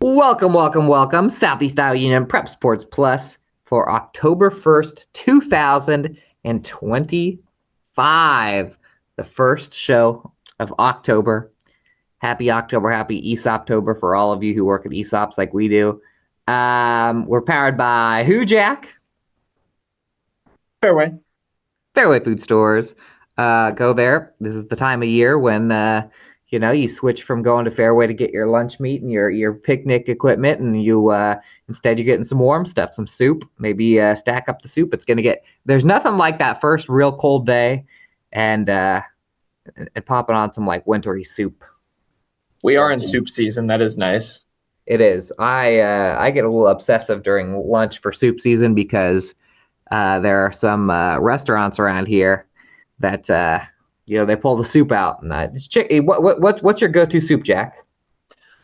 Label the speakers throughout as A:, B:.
A: Welcome, welcome, welcome. Southeast Iowa Union Prep Sports Plus for October 1st, 2025. The first show of October. Happy October, happy ESOPtober for all of you who work at ESOPs like we do. We're powered by who, Jack?
B: Fairway.
A: Fairway Food Stores. Go there. This is the time of year when you switch from going to Fairway to get your lunch meat and your picnic equipment, and you instead you're getting some warm stuff, some soup. Maybe stack up the soup. There's nothing like that first real cold day, and popping on some like wintry soup.
B: We are in soup season. That is nice.
A: It is. I get a little obsessive during lunch for soup season because there are some restaurants around here that they pull the soup out. And what's your go-to soup, Jack?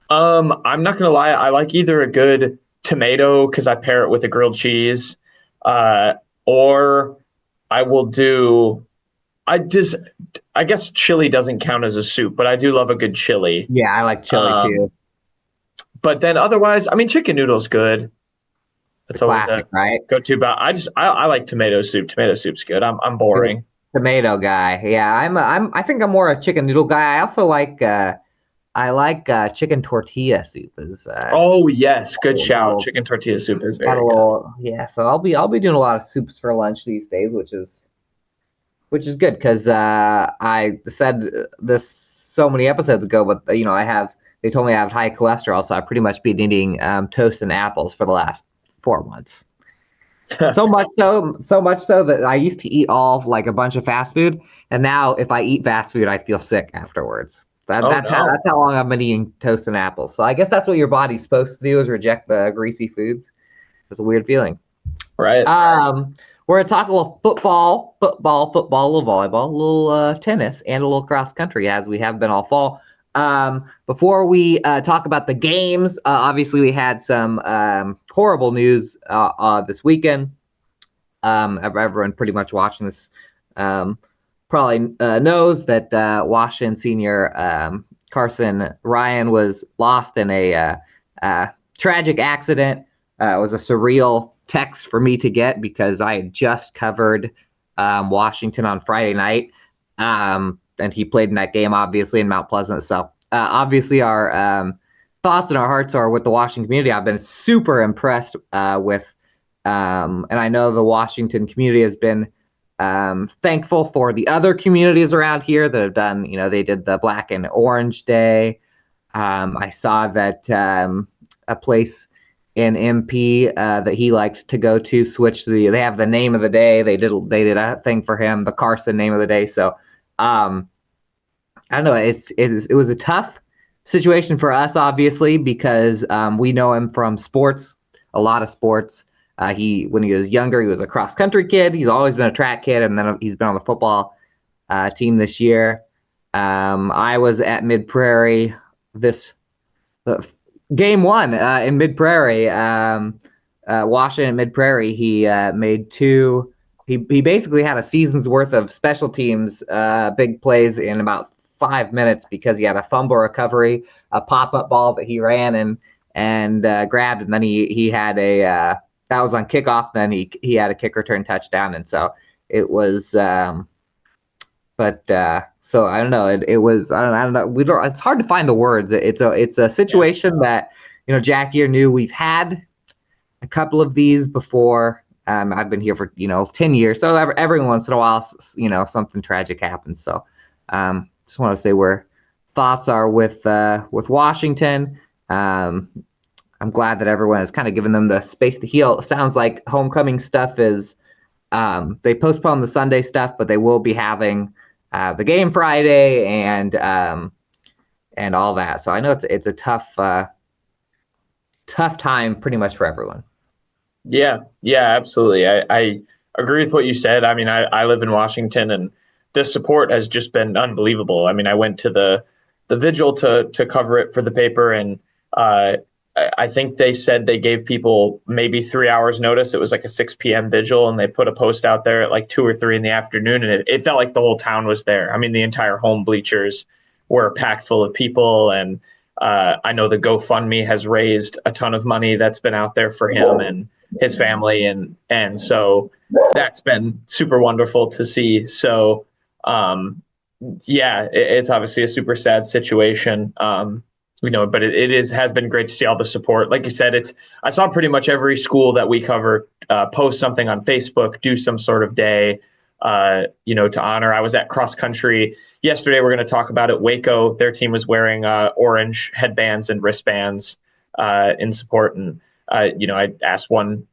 B: I'm not gonna lie. I like either a good tomato because I pair it with a grilled cheese, or I will do. I guess chili doesn't count as a soup, but I do love a good chili.
A: Yeah, I like chili too.
B: But then otherwise, I mean, chicken noodle's good. That's
A: The
B: always
A: classic,
B: a
A: right?
B: go-to. But I like tomato soup. Tomato soup's good. I'm boring.
A: Tomato guy. Yeah, I think I'm more a chicken noodle guy. I also like chicken tortilla soup.
B: Oh yes, good shout. Chicken tortilla soup is very good.
A: Yeah. So I'll be doing a lot of soups for lunch these days, which is good because I said this so many episodes ago, but they told me I have high cholesterol, so I pretty much been eating toast and apples for the last 4 months. So much so that I used to eat all of, like a bunch of fast food, and now if I eat fast food, I feel sick afterwards. That's how long I've been eating toast and apples. So I guess that's what your body's supposed to do, is reject the greasy foods. It's a weird feeling.
B: Right.
A: We're gonna talk a little football, a little volleyball, a little tennis, and a little cross country, as we have been all fall. Before we talk about the games, obviously we had some horrible news this weekend. Everyone pretty much watching this probably knows that Washington senior Carson Ryan was lost in a tragic accident. It was a surreal text for me to get because I had just covered Washington on Friday night. And he played in that game, obviously, in Mount Pleasant. So obviously our thoughts and our hearts are with the Washington community. I've been super impressed with, and I know the Washington community has been thankful for the other communities around here that have done, they did the Black and Orange Day. I saw that a place in MP that he liked to go to switched they have the name of the day. They did a thing for him, the Carson name of the day. So I don't know. It was a tough situation for us, obviously, because we know him from sports, a lot of sports. When he was younger, he was a cross country kid. He's always been a track kid, and then he's been on the football team this year. I was at Mid Prairie game one in Mid Prairie. Washington Mid Prairie. He made two. He basically had a season's worth of special teams big plays in about 5 minutes because he had a fumble recovery, a pop-up ball that he ran and grabbed, and then he had a that was on kickoff. Then he had a kick return touchdown, and so it was. So I don't know. It was. I don't know. It's hard to find the words. It's a situation that Jack, you knew we've had a couple of these before. I've been here for 10 years, so every once in a while, something tragic happens. So, just want to say where thoughts are with Washington. I'm glad that everyone has kind of given them the space to heal. It sounds like homecoming stuff is they postponed the Sunday stuff, but they will be having the game Friday and all that. So I know it's a tough time pretty much for everyone.
B: Yeah, absolutely. I agree with what you said. I mean, I live in Washington, and the support has just been unbelievable. I mean, I went to the vigil to cover it for the paper, and I think they said they gave people maybe 3 hours notice. It was like a 6 p.m. vigil, and they put a post out there at like 2 or 3 in the afternoon, and it felt like the whole town was there. I mean, the entire home bleachers were packed full of people, and I know the GoFundMe has raised a ton of money that's been out there for him and his family, and so that's been super wonderful to see. So it's obviously a super sad situation. But it has been great to see all the support. Like you said, I saw pretty much every school that we cover post something on Facebook, do some sort of day, to honor. I was at cross country yesterday. We're going to talk about it. Waco, their team was wearing orange headbands and wristbands in support. And I asked one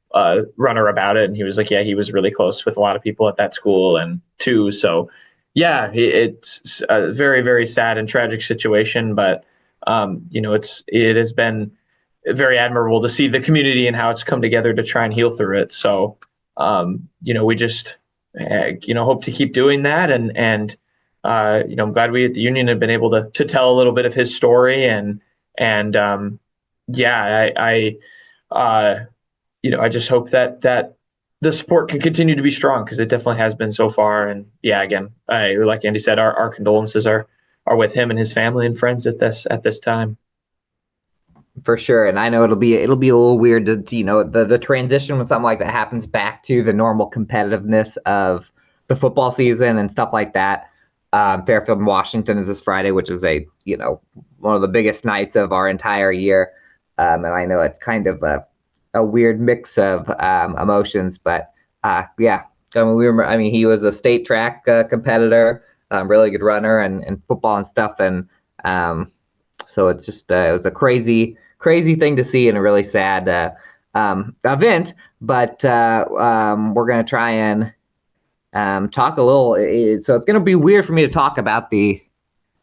B: runner about it, and he was like, "Yeah, he was really close with a lot of people at that school and too." So, yeah, it's a very, very sad and tragic situation, but. It has been very admirable to see the community and how it's come together to try and heal through it. So, we just, hope to keep doing that. And I'm glad we at the Union have been able to tell a little bit of his story. I just hope that the support can continue to be strong, because it definitely has been so far. And again, like Andy said, our condolences are with him and his family and friends at this time.
A: For sure. And I know it'll be a little weird to, the transition when something like that happens back to the normal competitiveness of the football season and stuff like that. Fairfield and Washington is this Friday, which is one of the biggest nights of our entire year. And I know it's kind of a weird mix of emotions, but he was a state track competitor. Really good runner and football and stuff. And so it's just, it was a crazy thing to see and a really sad event. But we're going to try and talk a little. So it's going to be weird for me to talk about the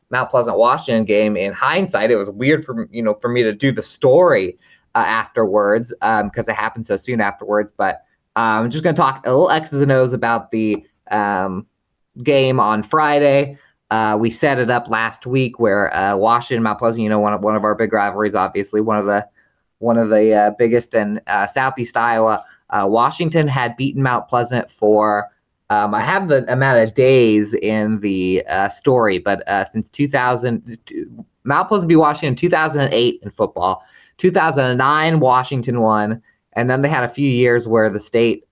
A: Mount Pleasant Washington game. In hindsight, it was weird for me to do the story afterwards because it happened so soon afterwards. But I'm just going to talk a little X's and O's about the game on Friday. We set it up last week where Washington, Mount Pleasant, one of our big rivalries, obviously one of the biggest in Southeast Iowa. Washington had beaten Mount Pleasant for I have the amount of days in the story, but since 2000, Mount Pleasant beat Washington in 2008 in football. 2009, Washington won, and then they had a few years where the state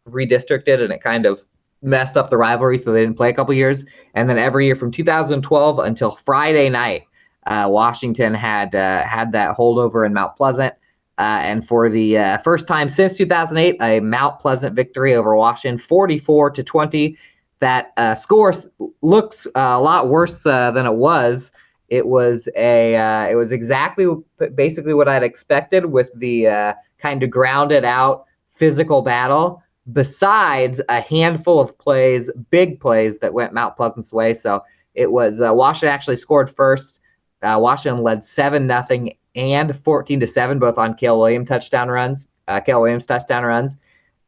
A: redistricted and it kind of messed up the rivalry, so they didn't play a couple years. And then every year from 2012 until Friday night, Washington had that holdover in Mount Pleasant. And for the first time since 2008, a Mount Pleasant victory over Washington, 44-20. That score looks a lot worse than it was. It was exactly basically what I'd expected, with the kind of grounded out physical battle, besides a handful of plays, big plays that went Mount Pleasant's way. So it was Washington actually scored first. Washington led 7-0 and 14-7, both on Cale Williams touchdown runs.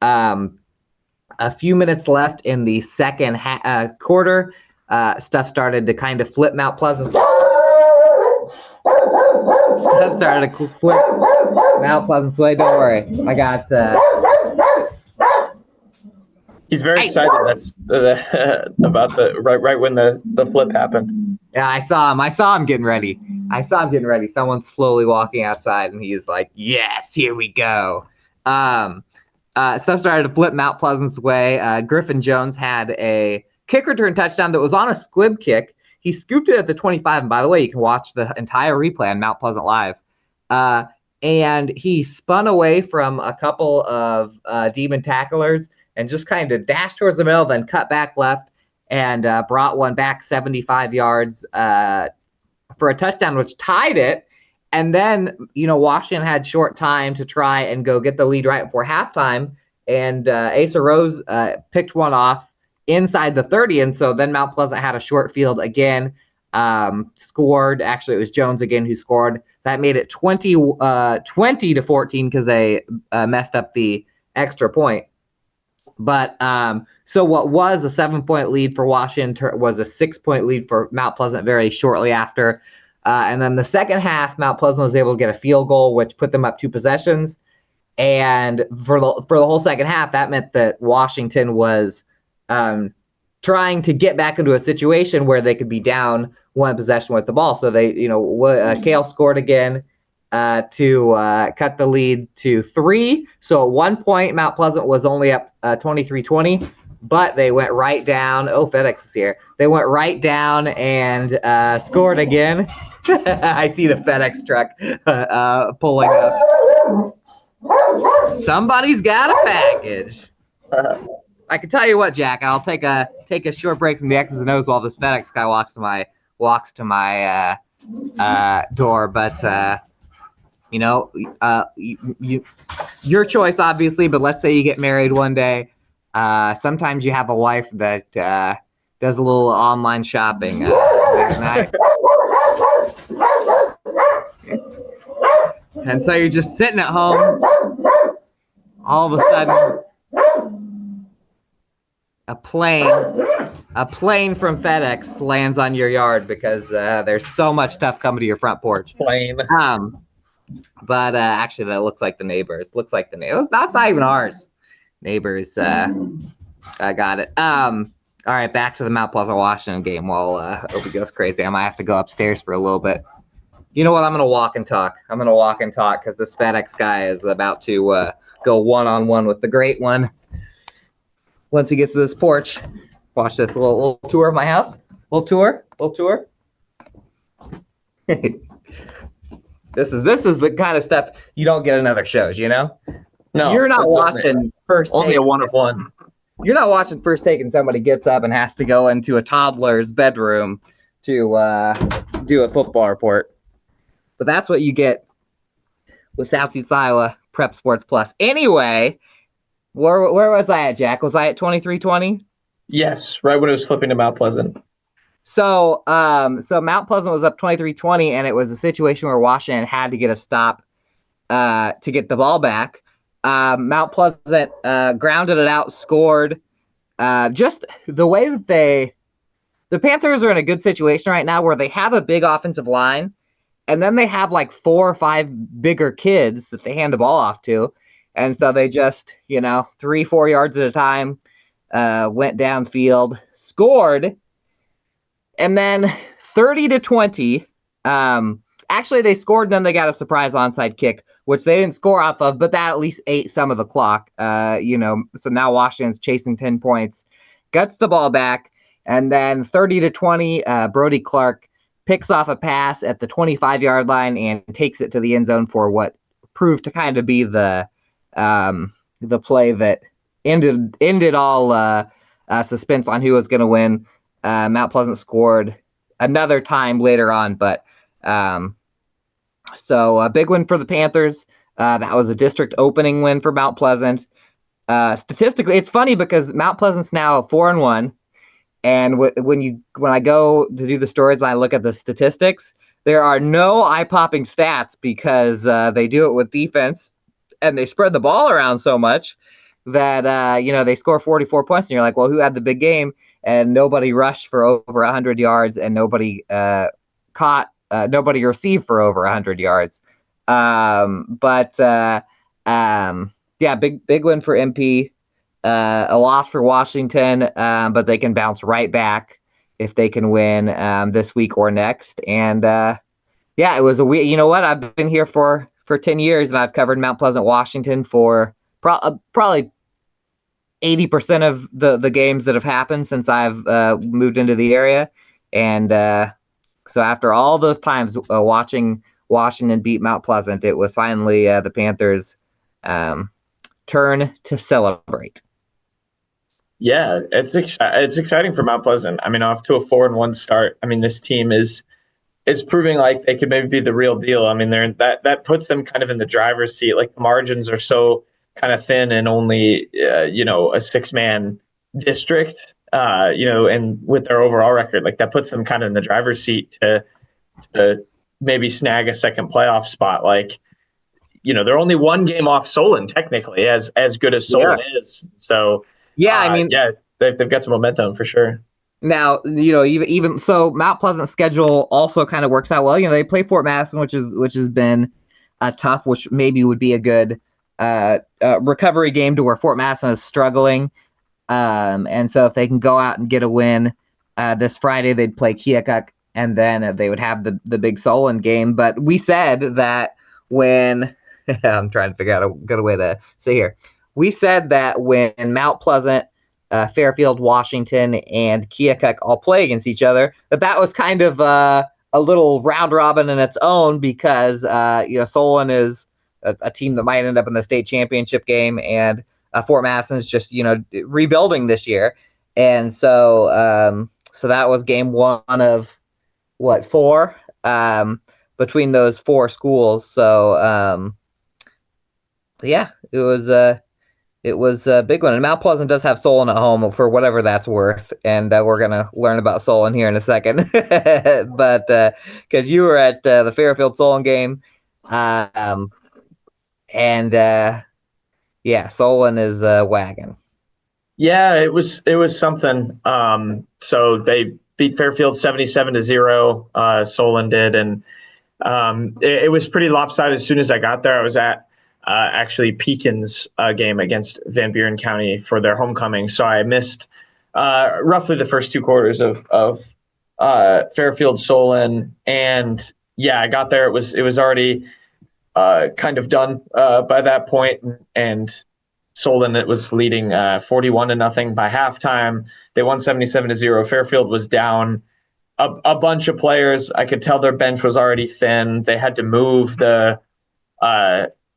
A: A few minutes left in the second quarter. Stuff started to kind of flip Mount Pleasant. Stuff started to flip Mount Pleasant's way. Don't worry, I got.
B: He's very excited. That's about the right when the flip happened.
A: Yeah, I saw him getting ready. Someone's slowly walking outside, and he's like, "Yes, here we go." Stuff started to flip Mount Pleasant's way. Griffin Jones had a kick return touchdown that was on a squib kick. He scooped it at the 25, and by the way, you can watch the entire replay on Mount Pleasant Live. And he spun away from a couple of demon tacklers and just kind of dashed towards the middle, then cut back left and brought one back 75 yards for a touchdown, which tied it. And then, Washington had short time to try and go get the lead right before halftime. And Asa Rose picked one off inside the 30. And so then Mount Pleasant had a short field again, scored. Actually, it was Jones again who scored. That made it 20-14 because they messed up the extra point. But so what was a 7-point lead for Washington was a 6-point lead for Mount Pleasant very shortly after. And then the second half, Mount Pleasant was able to get a field goal, which put them up 2 possessions. And for the whole second half, that meant that Washington was trying to get back into a situation where they could be down one possession with the ball. So they, Kale scored again to cut the lead to 3. So at one point, Mount Pleasant was only up 23-20, but they went right down. Oh, FedEx is here. They went right down and scored again. I see the FedEx truck pulling up. Somebody's got a package. I can tell you what, Jack. I'll take a short break from the X's and O's while this FedEx guy walks to my door. But your choice, obviously. But let's say you get married one day. Sometimes you have a wife that does a little online shopping at night. And so you're just sitting at home. All of a sudden, a plane from FedEx lands on your yard because there's so much stuff coming to your front porch.
B: Plane.
A: But actually, that looks like the neighbors. That's not even ours. Neighbors. I got it. All right, back to the Mount Pleasant Washington game. While Opie goes crazy, I might have to go upstairs for a little bit. You know what? I'm gonna walk and talk. Because this FedEx guy is about to go one-on-one with the great one. Once he gets to this porch, watch this little tour of my house. Little tour. This is the kind of stuff you don't get in other shows, No, you're not watching First Take.
B: Only a one of one.
A: You're not watching First Take and somebody gets up and has to go into a toddler's bedroom to do a football report. But that's what you get with Southeast Iowa Prep Sports Plus. Anyway, where was I at, Jack? Was I at 23-20?
B: Yes, right when it was flipping to Mount Pleasant.
A: So Mount Pleasant was up 23-20, and it was a situation where Washington had to get a stop to get the ball back. Mount Pleasant grounded it out, scored. Just the way that the Panthers are in a good situation right now where they have a big offensive line, and then they have like 4 or 5 bigger kids that they hand the ball off to. And so they just, 3-4 yards at a time, went downfield, scored, and then 30-20. Actually, they scored, and then they got a surprise onside kick, which they didn't score off of, but that at least ate some of the clock. So now Washington's chasing 10 points, gets the ball back, and then 30-20, Brody Clark picks off a pass at the 25-yard line and takes it to the end zone for what proved to kind of be the play that ended all suspense on who was going to win. Mount Pleasant scored another time later on, but so a big win for the Panthers. That was a district opening win for Mount Pleasant. Statistically, it's funny because Mount Pleasant's now 4-1. And when I go to do the stories and I look at the statistics, there are no eye-popping stats because they do it with defense and they spread the ball around so much that they score 44 points and you're like, well, who had the big game? And nobody rushed for over 100 yards and nobody nobody received for over 100 yards. Big win for MP. A loss for Washington, but they can bounce right back if they can win this week or next. And it was a week. You know what? I've been here for 10 years, and I've covered Mount Pleasant, Washington for probably 80% of the games that have happened since I've moved into the area. And so after all those times watching Washington beat Mount Pleasant, it was finally the Panthers' turn to celebrate.
B: Yeah, it's exciting for Mount Pleasant. I mean, off to a 4-1 start. I mean, this team is proving like they could maybe be the real deal. I mean, that puts them kind of in the driver's seat. Like the margins are so kind of thin and only a 6-man district. And with their overall record, like that puts them kind of in the driver's seat to maybe snag a second playoff spot. Like, they're only one game off Solon technically, as good as Solon is. So. Yeah, I mean, they've got some momentum for sure.
A: Now, even so, Mount Pleasant's schedule also kind of works out well. They play Fort Madison, which has been tough, which maybe would be a good recovery game to where Fort Madison is struggling. And so if they can go out and get a win this Friday, they'd play Keokuk and then they would have the big Solon game. But we said that when I'm trying to figure out a good way to say here, we said that when Mount Pleasant, Fairfield, Washington, and Keokuk all play against each other, that was kind of a little round robin in its own, because Solon is a team that might end up in the state championship game, and Fort Madison's just rebuilding this year, and so that was game one of four between those four schools. So yeah, it was a big one. And Mount Pleasant does have Solon at home for whatever that's worth, and we're gonna learn about Solon here in a second. But because you were at the Fairfield Solon game, and yeah, Solon is wagon.
B: Yeah, it was something. So they beat Fairfield 77-0. Solon did, and it was pretty lopsided. As soon as I got there, I was at actually Pekin's game against Van Buren County for their homecoming, so I missed roughly the first two quarters of Fairfield Solon, and yeah, I got there. It was already kind of done by that point, and Solon, it was leading 41-0 by halftime. They won 77-0. Fairfield was down a bunch of players. I could tell their bench was already thin. They had to move the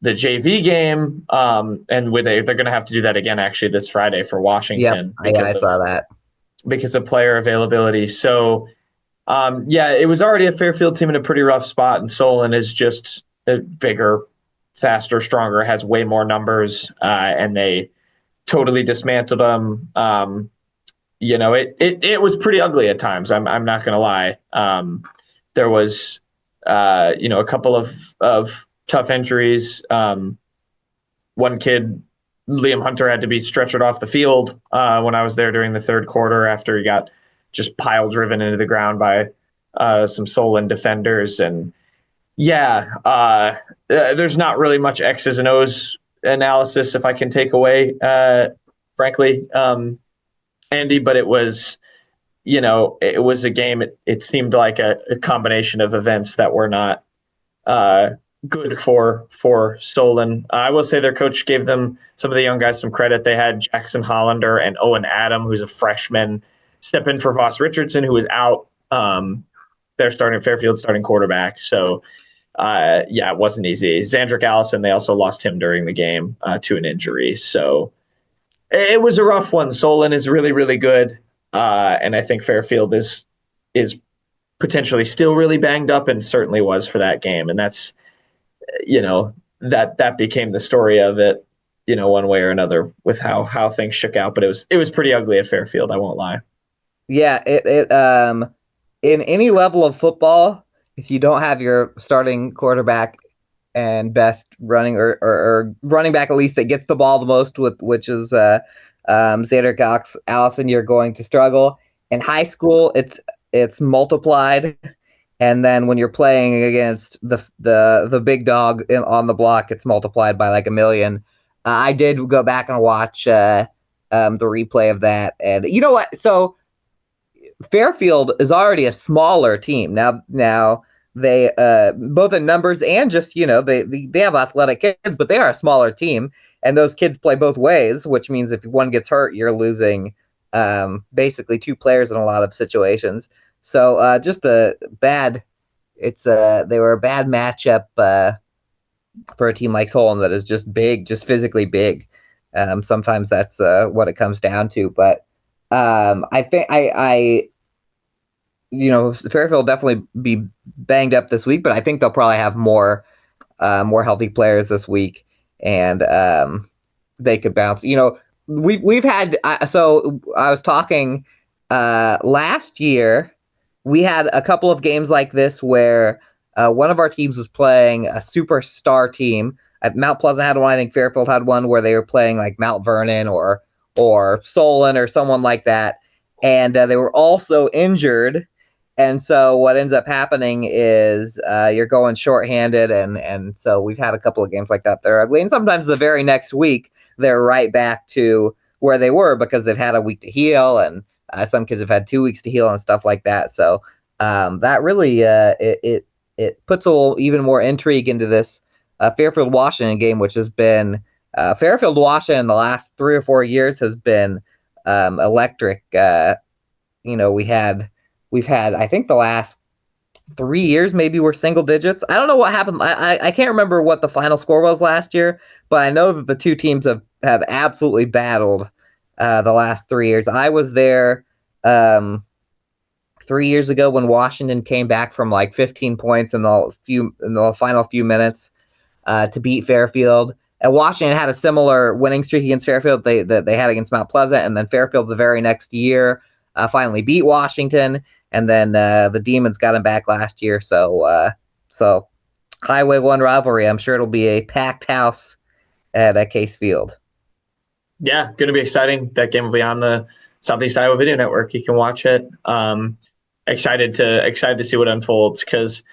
B: JV game, and they're going to have to do that again actually this Friday for Washington.
A: Yep, I saw that
B: because of player availability. So yeah, it was already a Fairfield team in a pretty rough spot, and Solon is just bigger, faster, stronger, has way more numbers, and they totally dismantled them. It was pretty ugly at times. I'm not going to lie. There was a couple of tough injuries. One kid, Liam Hunter, had to be stretchered off the field when I was there during the third quarter after he got just pile driven into the ground by some Solon defenders. And yeah, there's not really much X's and O's analysis if I can take away, frankly, Andy, but it was a game. It seemed like a combination of events that were not good for Solon. I will say their coach gave them, some of the young guys, some credit. They had Jackson Hollander and Owen Adam, who's a freshman, step in for Voss Richardson, who was out. They're starting Fairfield starting quarterback. So yeah, it wasn't easy. Zandrick Allison, they also lost him during the game to an injury. So it was a rough one. Solon is really, really good. And I think Fairfield is potentially still really banged up, and certainly was for that game. And that's, that became the story of it, one way or another with how things shook out. But it was pretty ugly at Fairfield, I won't lie.
A: Yeah, it in any level of football, if you don't have your starting quarterback and best running or running back at least that gets the ball the most, which is Xander Allison, you're going to struggle. In high school, it's multiplied, and then when you're playing against the big dog on the block, it's multiplied by like a million. I did go back and watch the replay of that, and you know what? So Fairfield is already a smaller team now. They both in numbers and just they have athletic kids, but they are a smaller team, and those kids play both ways, which means if one gets hurt, you're losing basically two players in a lot of situations. So just they were a bad matchup for a team like Solon that is just big, just physically big. Sometimes that's what it comes down to, but I think Fairfield will definitely be banged up this week, but I think they'll probably have more healthy players this week, and they could bounce. We've had so I was talking last year. We had a couple of games like this where one of our teams was playing a superstar team. Mount Pleasant had one. I think Fairfield had one where they were playing like Mount Vernon or Solon or someone like that, and they were also injured. And so what ends up happening is you're going shorthanded, and so we've had a couple of games like that. They're ugly, and sometimes the very next week they're right back to where they were because they've had a week to heal, and some kids have had 2 weeks to heal and stuff like that. So that really it puts a little even more intrigue into this Fairfield Washington game, which has been Fairfield Washington the last 3 or 4 years has been electric. We've had I think the last 3 years maybe were single digits. I don't know what happened. I can't remember what the final score was last year, but I know that the two teams have absolutely battled the last 3 years. I was there 3 years ago when Washington came back from like 15 points in the final few minutes to beat Fairfield. And Washington had a similar winning streak against Fairfield they had against Mount Pleasant, and then Fairfield the very next year finally beat Washington, and then the Demons got him back last year. So Highway 1 rivalry. I'm sure it'll be a packed house at Case Field.
B: Yeah, going to be exciting. That game will be on the Southeast Iowa Video Network. You can watch it. Excited to see what unfolds, because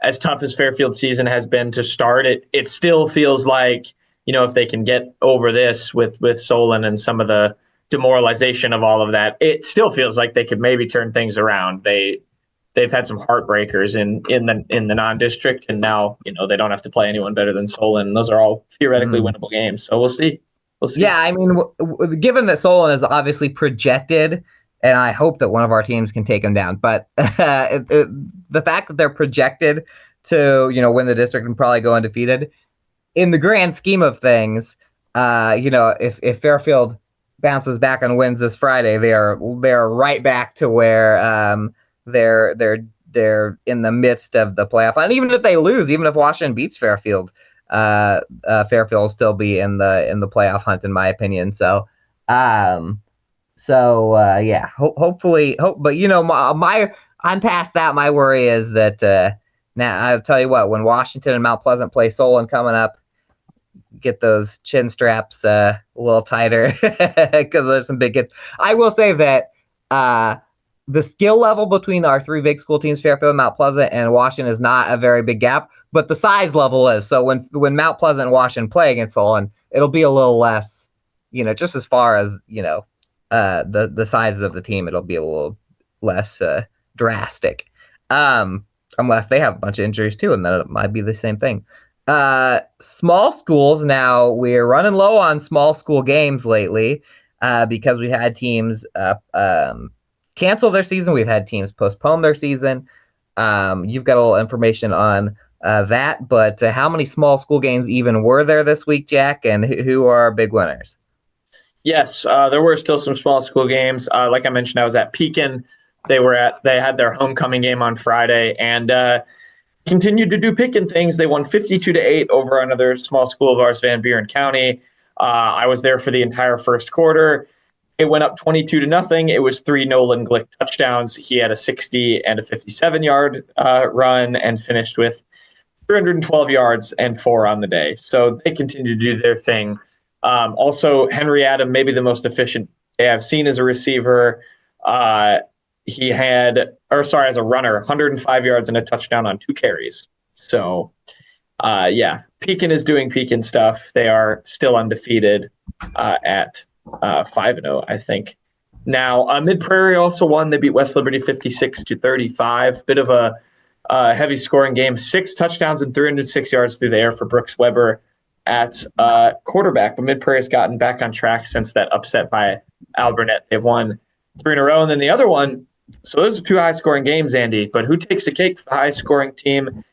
B: as tough as Fairfield's season has been to start, it still feels like, if they can get over this with Solon and some of the demoralization of all of that, it still feels like they could maybe turn things around. They've had some heartbreakers in the non-district, and now they don't have to play anyone better than Solon. Those are all theoretically winnable games. So we'll see.
A: Yeah, I mean, given that Solon is obviously projected, and I hope that one of our teams can take them down, but the fact that they're projected to win the district and probably go undefeated, in the grand scheme of things, if Fairfield bounces back and wins this Friday, they're right back to where they're in the midst of the playoff. And even if they lose, even if Washington beats Fairfield, Fairfield will still be in the playoff hunt, in my opinion. So yeah, hopefully, but I'm past that. My worry is that now I'll tell you what, when Washington and Mount Pleasant play Solon coming up, get those chin straps a little tighter because there's some big hits. I will say that the skill level between our three big school teams, Fairfield, Mount Pleasant, and Washington, is not a very big gap, but the size level is. So when Mount Pleasant and Washington play against Solon, it'll be a little less, just as far as, the sizes of the team, it'll be a little less drastic. Unless they have a bunch of injuries too, and then it might be the same thing. Small schools, now we're running low on small school games lately because we had teams cancel their season. We've had teams postpone their season. You've got a little information on that, but how many small school games even were there this week, Jack, and who are our big winners?
B: Yes, there were still some small school games. Like I mentioned, I was at Pekin. They had their homecoming game on Friday, and continued to do Pekin things. They won 52-8 over another small school of ours, Van Buren County. I was there for the entire first quarter. It went up 22-0. It was 3 Nolan Glick touchdowns. He had a 60 and a 57-yard run and finished with 312 yards and 4 on the day. So they continue to do their thing. Also, Henry Adam, maybe the most efficient I've seen as a receiver. As a runner, 105 yards and a touchdown on 2 carries. So, Pekin is doing Pekin stuff. They are still undefeated at 5-0, I think. Now, Mid Prairie also won. They beat West Liberty 56-35. Bit of a heavy scoring game. 6 touchdowns and 306 yards through the air for Brooks Weber at quarterback. But Mid Prairie's gotten back on track since that upset by Alburnett. They've won 3 in a row. And then the other one, so those are 2 high-scoring games, Andy. But who takes the cake for the high-scoring team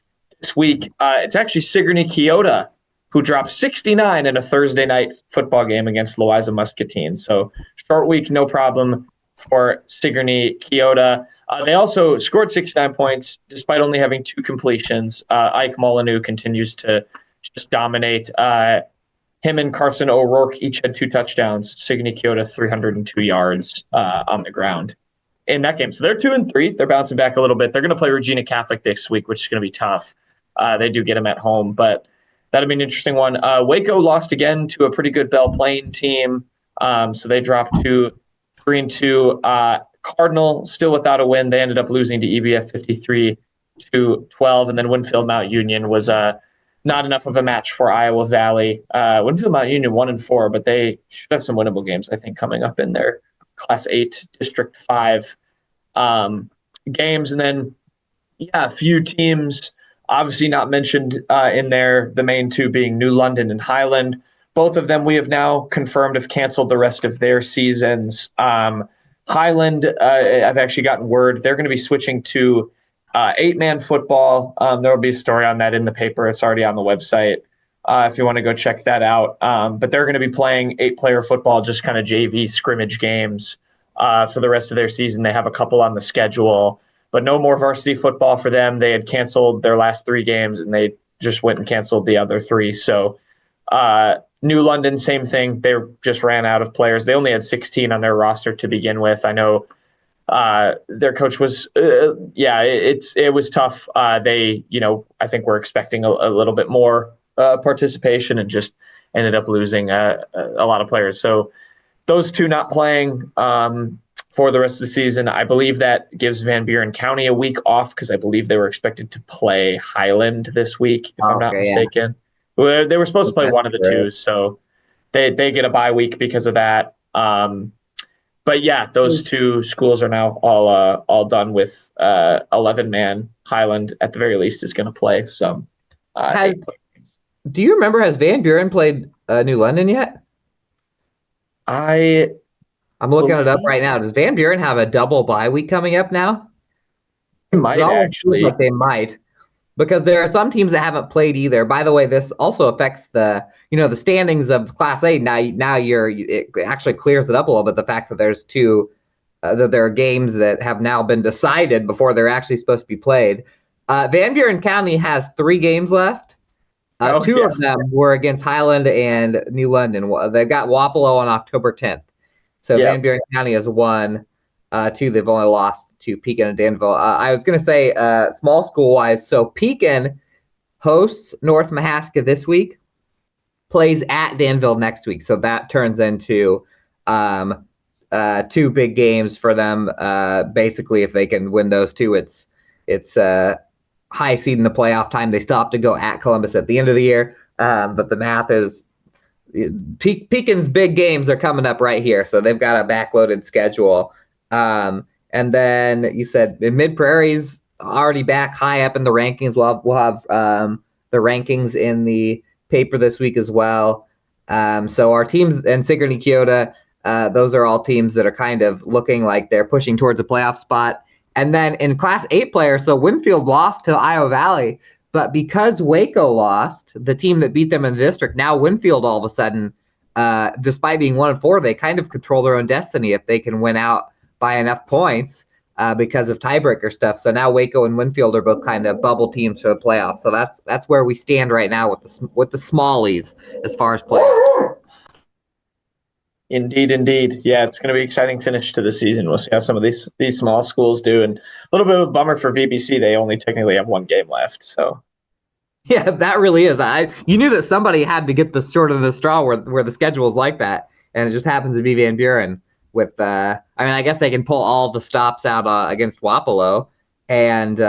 B: this week? It's actually Sigourney Keota, who dropped 69 in a Thursday night football game against Louisa Muscatine. So short week, no problem for Sigourney Keota. They also scored 69 points despite only having 2 completions. Ike Molyneux continues to just dominate. Him and Carson O'Rourke each had 2 touchdowns. Sigourney Keota 302 yards on the ground in that game. So they're 2-3. They're bouncing back a little bit. They're going to play Regina Catholic this week, which is going to be tough. They do get them at home, but that'll be an interesting one. Waco lost again to a pretty good Belle Plaine team. So they dropped to 3-2. Cardinal still without a win. They ended up losing to EBF 53-12. And then Winfield Mount Union was not enough of a match for Iowa Valley. Winfield Mount Union 1-4, but they should have some winnable games, I think, coming up in their Class 8 District 5 games. And then Yeah, a few teams obviously not mentioned in there, the main two being New London and Highland. Both of them we have now confirmed have canceled the rest of their seasons. Highland, I've actually gotten word they're going to be switching to 8-man football. There will be a story on that in the paper. It's already on the website if you want to go check that out. But they're going to be playing 8-player football, just kind of JV scrimmage games for the rest of their season. They have a couple on the schedule, but no more varsity football for them. They had canceled their last 3 games, and they just went and canceled the other 3. So New London, same thing. They just ran out of players. They only had 16 on their roster to begin with. I know their coach was, it was tough. They, I think we're expecting a little bit more participation and just ended up losing a lot of players. So those two not playing for the rest of the season. I believe that gives Van Buren County a week off because I believe they were expected to play Highland this week, if I'm not mistaken. Yeah. They were supposed to play one of the two, so they get a bye week because of that. But yeah, those two schools are now all done with 11-man. Highland, at the very least, is going to play some.
A: Do you remember, has Van Buren played New London yet? I'm looking it up right now. Does Van Buren have a double bye week coming up now?
B: It might actually.
A: Like they might, because there are some teams that haven't played either. By the way, this also affects the standings of Class A. Now it actually clears it up a little bit. The fact that there's that there are games that have now been decided before they're actually supposed to be played. Van Buren County has 3 games left. 2 of them were against Highland and New London. They got Wapello on October 10th. So Van Buren County has won 2. They've only lost to Pekin and Danville. I was going to say small school-wise, so Pekin hosts North Mahaska this week, plays at Danville next week. So that turns into 2 big games for them. Basically, if they can win those 2, it's high seed in the playoff time. They still have to go at Columbus at the end of the year. But the math is Pekin's big games are coming up right here. So they've got a backloaded schedule. And then you said Mid Prairie's already back high up in the rankings. We'll have the rankings in the paper this week as well. So our teams and Sigourney Keota, those are all teams that are kind of looking like they're pushing towards a playoff spot. And then in Class 8 players, so Winfield lost to Iowa Valley, but because Waco lost, the team that beat them in the district, now Winfield all of a sudden, despite being 1-4, they kind of control their own destiny if they can win out by enough points because of tiebreaker stuff. So now Waco and Winfield are both kind of bubble teams for the playoffs. So that's where we stand right now with the smallies as far as playoffs.
B: Indeed. Yeah, it's going to be an exciting finish to the season. We'll see how some of these small schools do. And a little bit of a bummer for VBC. They only technically have 1 game left. So,
A: yeah, that really is. You knew that somebody had to get the short of the straw where the schedule is like that. And it just happens to be Van Buren with, I guess they can pull all the stops out against Wapello. And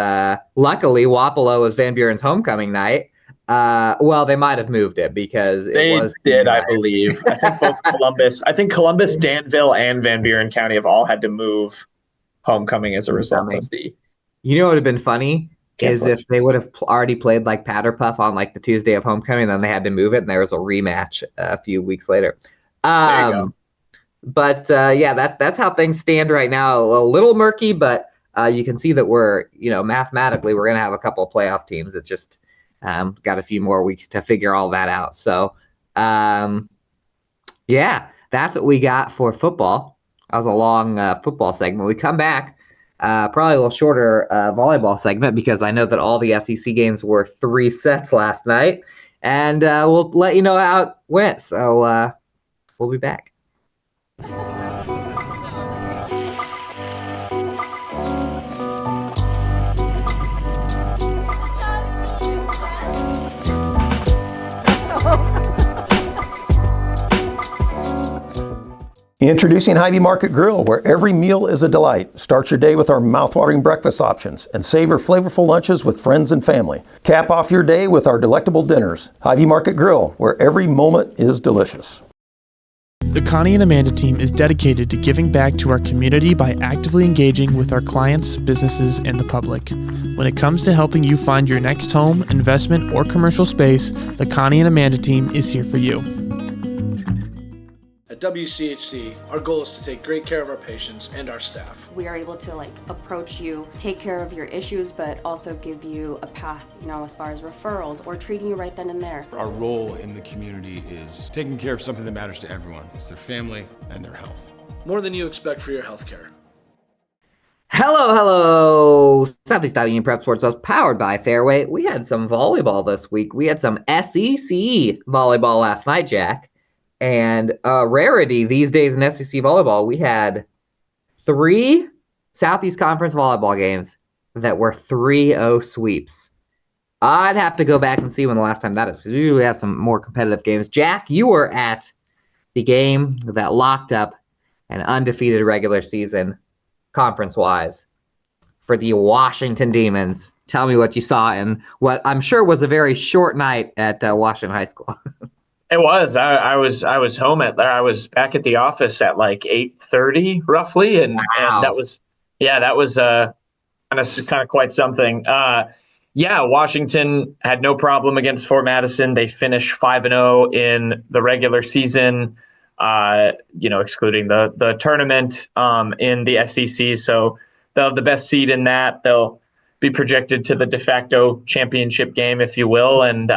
A: luckily, Wapello is Van Buren's homecoming night. Well, they might have moved it because
B: they did, I believe. I think Columbus, Danville, and Van Buren County have all had to move homecoming as a result of the.
A: You know what would have been funny is if they would have already played like Powder Puff on like the Tuesday of homecoming, then they had to move it, and there was a rematch a few weeks later.
B: There you go.
A: But that's how things stand right now. A little murky, but you can see that we're mathematically we're gonna have a couple of playoff teams. It's just. Got a few more weeks to figure all that out. So, that's what we got for football. That was a long football segment. We come back, probably a little shorter volleyball segment because I know that all the SEC games were 3 sets last night, and we'll let you know how it went. So we'll be back.
C: Introducing Hy-Vee Market Grill, where every meal is a delight. Start your day with our mouthwatering breakfast options and savor flavorful lunches with friends and family. Cap off your day with our delectable dinners. Hy-Vee Market Grill, where every moment is delicious.
D: The Connie and Amanda team is dedicated to giving back to our community by actively engaging with our clients, businesses, and the public. When it comes to helping you find your next home, investment, or commercial space, the Connie and Amanda team is here for you.
E: At WCHC, our goal is to take great care of our patients and our staff.
F: We are able to approach you, take care of your issues, but also give you a path, as far as referrals or treating you right then and there.
G: Our role in the community is taking care of something that matters to everyone. It's their family and their health.
E: More than you expect for your health care.
A: Hello. Southeast Iowa Prep Sports was powered by Fairway. We had some volleyball this week. We had some SEC volleyball last night, Jack. And a rarity these days in SEC volleyball, we had 3 Southeast Conference volleyball games that were 3-0 sweeps. I'd have to go back and see when the last time that is, because we usually have some more competitive games. Jack, you were at the game that locked up an undefeated regular season, conference-wise, for the Washington Demons. Tell me what you saw in what I'm sure was a very short night at Washington High School.
B: It was. I was home I was back at the office at 8:30 roughly, and that was kind of quite something. Washington had no problem against Fort Madison. They finished 5-0 in the regular season, excluding the tournament in the SEC. So they'll have the best seed in that. They'll be projected to the de facto championship game, if you will, and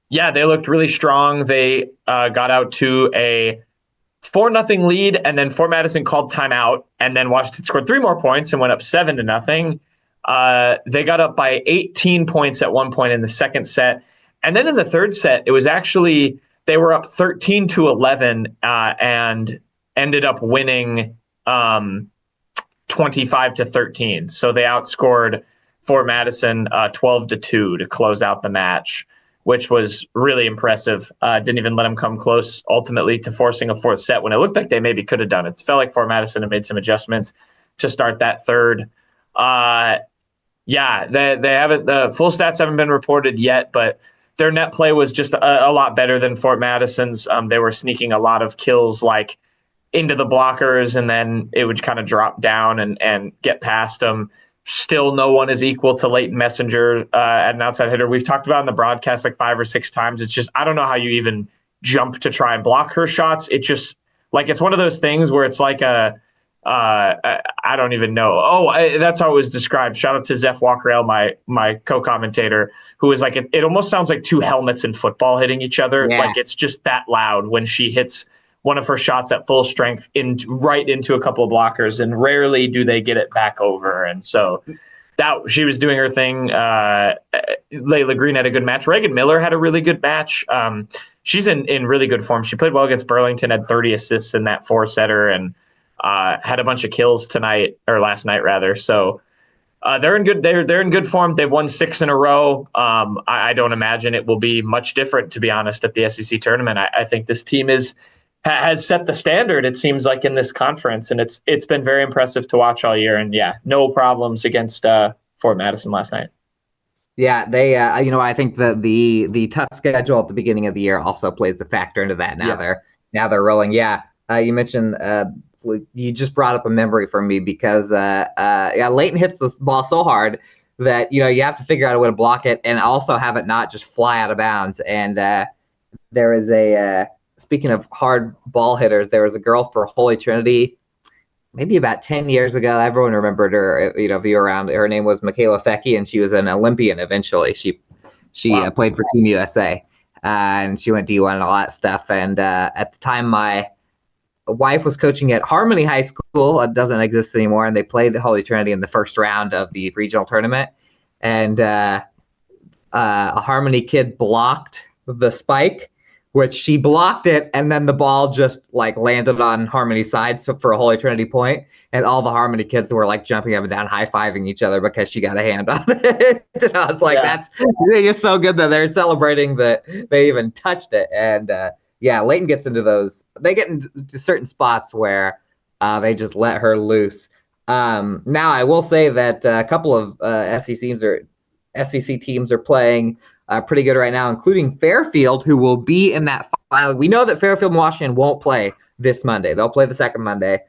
B: they looked really strong. They got out to a 4-0 lead, and then Fort Madison called timeout, and then Washington scored 3 more points and went up 7-0. They got up by 18 points at one point in the second set. And then in the third set, it was actually, they were up 13-11 and ended up winning 25-13. So they outscored Fort Madison 12-2 to close out the match, which was really impressive. Didn't even let them come close ultimately to forcing a fourth set when it looked like they maybe could have done it. It felt like Fort Madison had made some adjustments to start that third. They haven't, the full stats haven't been reported yet, but their net play was just a lot better than Fort Madison's. They were sneaking a lot of kills into the blockers, and then it would kind of drop down and get past them. Still, no one is equal to Leighton Messenger at an outside hitter. We've talked about in the broadcast 5 or 6 times. It's just, I don't know how you even jump to try and block her shots. It just, it's one of those things where it's I don't even know. That's how it was described. Shout out to Zeph Walkerell, my co-commentator, who was it almost sounds like 2 helmets in football hitting each other.
A: Yeah.
B: It's just that loud when she hits one of her shots at full strength right into a couple of blockers, and rarely do they get it back over. And so that she was doing her thing. Layla Green had a good match. Reagan Miller had a really good match. She's in really good form. She played well against Burlington, had 30 assists in that 4-setter, and had a bunch of kills last night rather. So they're in good form. They've won 6 in a row. I don't imagine it will be much different, to be honest, at the SEC tournament. I think this team has set the standard, it seems like, in this conference, and it's been very impressive to watch all year. And no problems against Fort Madison last night.
A: Yeah, they I think the tough schedule at the beginning of the year also plays a factor into that. Now they're rolling. You mentioned you just brought up a memory for me, because Leighton hits this ball so hard that you have to figure out a way to block it and also have it not just fly out of bounds. And there is a speaking of hard ball hitters, there was a girl for Holy Trinity maybe about 10 years ago. Everyone remembered her, if you were around. Her name was Michaela Fecky, and she was an Olympian eventually. She played for Team USA, and she went D1 and all that stuff. And at the time, my wife was coaching at Harmony High School. It doesn't exist anymore, and they played Holy Trinity in the first round of the regional tournament. And a Harmony kid blocked the spike, which she blocked it, and then the ball just landed on Harmony's side for a Holy Trinity point, and all the Harmony kids were jumping up and down, high-fiving each other because she got a hand on it. And I was you're so good that they're celebrating that they even touched it. And Leighton gets into those. They get into certain spots where they just let her loose. Now I will say that a couple of SEC teams are playing pretty good right now, including Fairfield, who will be in that final. We know that Fairfield and Washington won't play this Monday. They'll play the second Monday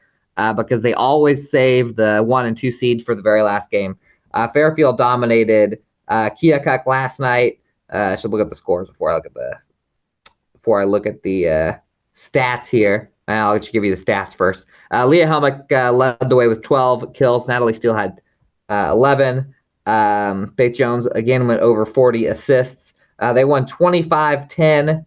A: because they always save the 1 and 2 seed for the very last game. Fairfield dominated Keokuk last night. I should look at the scores before I look at the stats here. I'll just give you the stats first. Leah Helmick led the way with 12 kills. Natalie Steele had 11. Faith Jones again went over 40 assists. They won 25-10,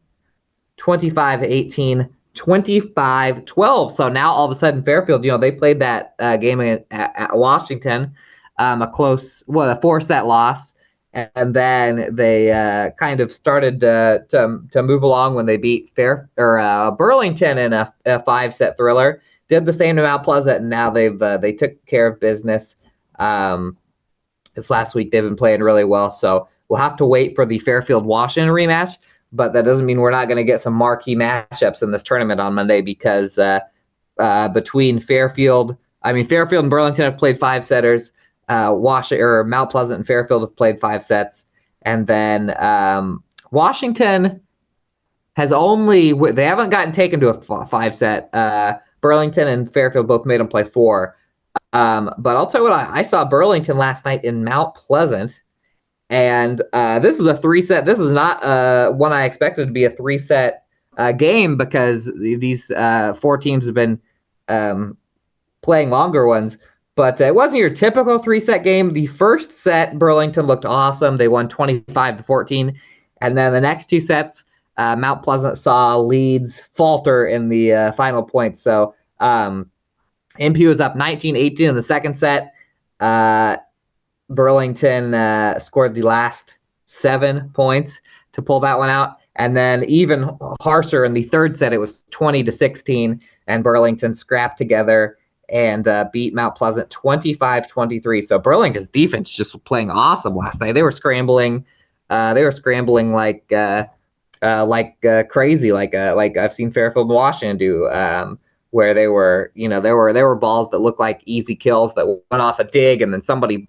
A: 25-18, 25-12. So now all of a sudden Fairfield, they played that game at Washington, a close, a 4-set loss. And then they kind of started to move along when they beat Burlington in a 5-set thriller. Did the same to Mount Pleasant, and now they took care of business. This last week they've been playing really well, so we'll have to wait for the Fairfield-Washington rematch. But that doesn't mean we're not going to get some marquee matchups in this tournament on Monday because between Fairfield and Burlington have played 5-setters. Mount Pleasant and Fairfield have played 5 sets, and then Washington has they haven't gotten taken to a 5-set. Burlington and Fairfield both made them play 4. But I'll tell you what, I saw Burlington last night in Mount Pleasant, and this is a 3-set. This is not one I expected to be a 3-set game because these 4 teams have been playing longer ones. But it wasn't your typical 3-set game. The first set, Burlington looked awesome. They won 25-14. And then the next 2 sets, Mount Pleasant saw leads falter in the final points. So MP was up 19-18 in the second set. Burlington scored the last 7 points to pull that one out. And then even harsher in the third set, it was 20-16, and Burlington scrapped together and beat Mount Pleasant 25-23. So Burlington's defense just was playing awesome last night. They were scrambling. Like crazy, like I've seen Fairfield and Washington do, where there were balls that looked like easy kills that went off a dig, and then somebody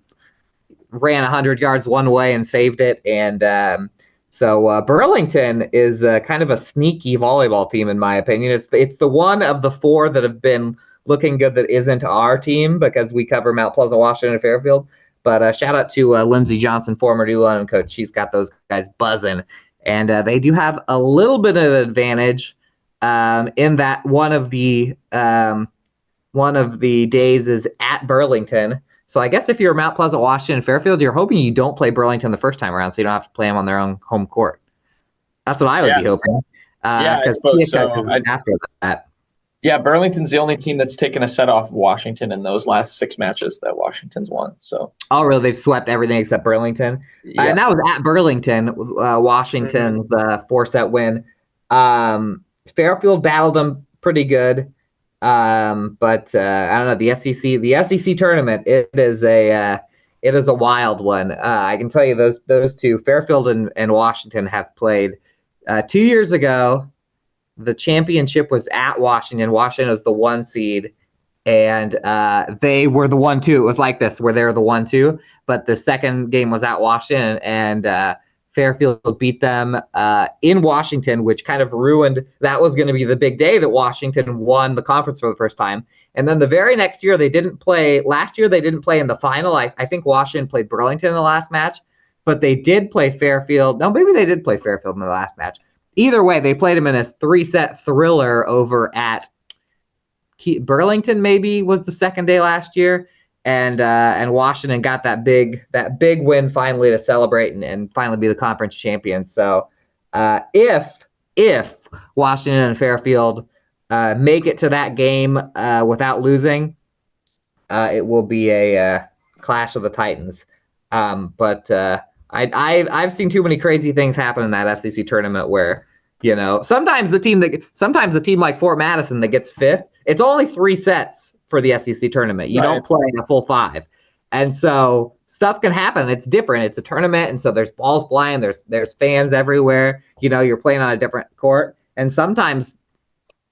A: ran 100 yards one way and saved it. And so Burlington is kind of a sneaky volleyball team, in my opinion. It's the one of the 4 that have been looking good that isn't our team because we cover Mount Pleasant, Washington, and Fairfield. But shout out to Lindsey Johnson, former New coach. She's got those guys buzzing. And they do have a little bit of an advantage in that one of the days is at Burlington. So I guess if you're Mount Pleasant, Washington, and Fairfield, you're hoping you don't play Burlington the first time around so you don't have to play them on their own home court. That's what I would be hoping.
B: I suppose so.
A: After that.
B: Yeah, Burlington's the only team that's taken a set off Washington in those last 6 matches that Washington's won. So,
A: really? They've swept everything except Burlington, and that was at Burlington. Washington's 4-set win. Fairfield battled them pretty good, but I don't know, the SEC tournament. It is a wild one. I can tell you those 2, Fairfield and Washington, have played 2 years ago. The championship was at Washington. Washington was the 1 seed, and they were the 1-2. It was like this, where they were the 1-2, but the second game was at Washington, and Fairfield beat them in Washington, which kind of ruined. That was going to be the big day that Washington won the conference for the first time. And then the very next year, they didn't play. Last year, they didn't play in the final. I think Washington played Burlington in the last match, but they did play Fairfield. No, maybe they did play Fairfield in the last match. Either way, they played him in a 3-set thriller over at Burlington. Maybe was the second day last year, and Washington got that big win finally to celebrate and finally be the conference champions. So if Washington and Fairfield make it to that game without losing, it will be a clash of the Titans. But I've seen too many crazy things happen in that SEC tournament where, sometimes a team like Fort Madison that gets 5th, it's only 3 sets for the SEC tournament. You don't play a full 5. And so stuff can happen. It's different. It's a tournament. And so there's balls flying. There's fans everywhere. You're playing on a different court. And sometimes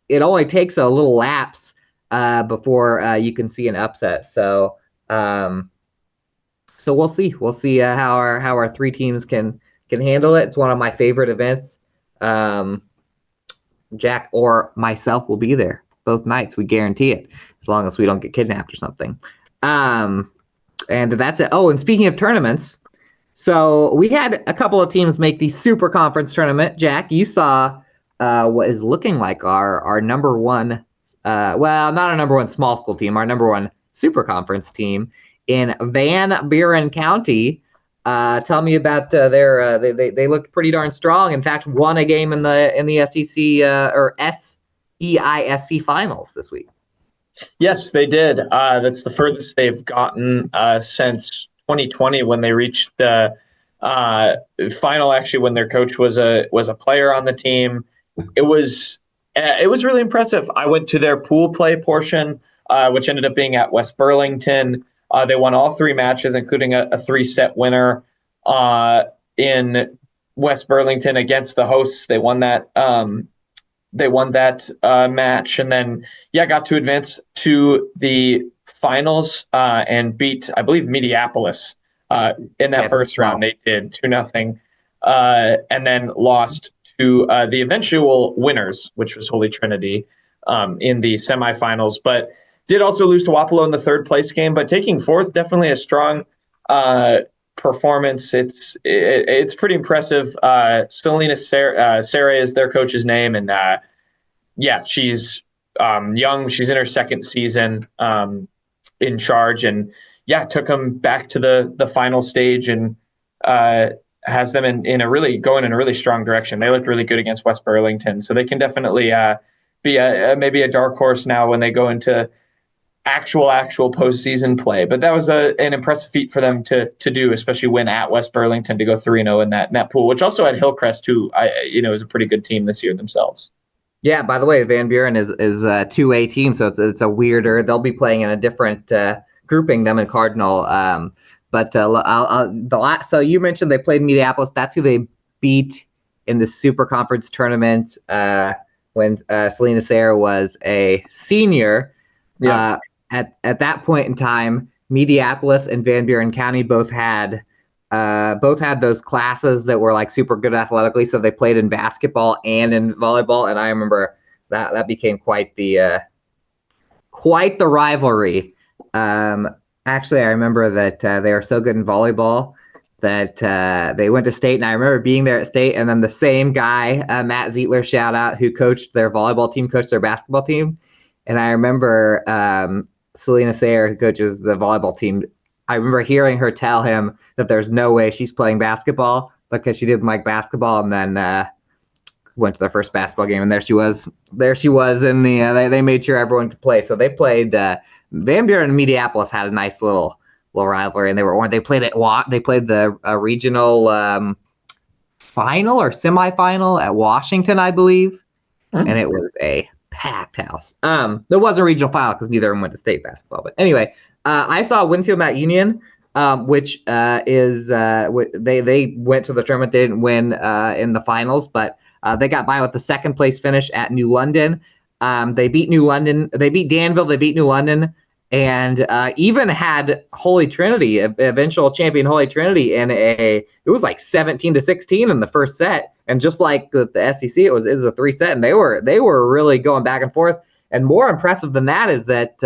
A: it only takes a little lapse before you can see an upset. So we'll see. We'll see how our 3 teams can can handle it. It's one of my favorite events. Jack or myself will be there both nights. We guarantee it, as long as we don't get kidnapped or something. And that's it. Oh, and speaking of tournaments, so we had a couple of teams make the Super Conference tournament. Jack, you saw what is looking like our number one, well, not our number one small school team, our number one Super Conference team in Van Buren County. Tell me about they looked pretty darn strong. In fact, won a game in the SEC or SEISC finals this week.
B: Yes, they did. That's the furthest they've gotten since 2020, when they reached the final. Actually, when their coach was a player on the team, it was really impressive. I went to their pool play portion, which ended up being at West Burlington. They won all 3 matches, including a 3-set winner in West Burlington against the hosts. They won that. Match, and then got to advance to the finals and beat, I believe, Mediapolis in that first round. They did 2-0, and then lost to the eventual winners, which was Holy Trinity, in the semifinals. But did also lose to Wapello in the 3rd place game. But taking 4th, definitely a strong performance. It's pretty impressive. Selena Sarah is their coach's name, and she's young. She's in her 2nd season in charge, and took them back to the final stage, and has them in a really strong direction. They looked really good against West Burlington, so they can definitely be maybe a dark horse now when they go into actual postseason play. But that was an impressive feat for them to do, especially win at West Burlington, to go 3-0 in that pool, which also had Hillcrest, who is a pretty good team this year themselves.
A: Yeah, by the way, Van Buren is a 2A team, so it's a weirder. They'll be playing in a different grouping, them and Cardinal. So you mentioned they played Mediapolis. That's who they beat in the Super Conference tournament when Selena Sayre was a senior. Yeah. At that point in time, Mediapolis and Van Buren County both had those classes that were like super good athletically. So they played in basketball and in volleyball. And I remember that became quite the rivalry. Actually, I remember that they were so good in volleyball that they went to state, and I remember being there at state, and then the same guy, Matt Zietler, shout out, who coached their volleyball team, coached their basketball team. And I remember Selena Sayre, who coaches the volleyball team, I remember hearing her tell him that there's no way she's playing basketball because she didn't like basketball, and then went to their first basketball game, and there she was in the they made sure everyone could play. So they played Van Buren and Mediapolis had a nice little rivalry, and they played the regional final or semifinal at Washington, I believe, and it was a packed house. There was a regional final because neither of them went to state basketball. But anyway, I saw Winfield Mount Union, which is they went to the tournament. They didn't win in the finals, but they got by with the 2nd place finish at New London. They beat New London. They beat Danville. They beat New London, and even had Holy Trinity, eventual champion Holy Trinity, it was like 17-16 in the first set. And just like the SEC, it was a 3-set, and they were really going back and forth. And more impressive than that is that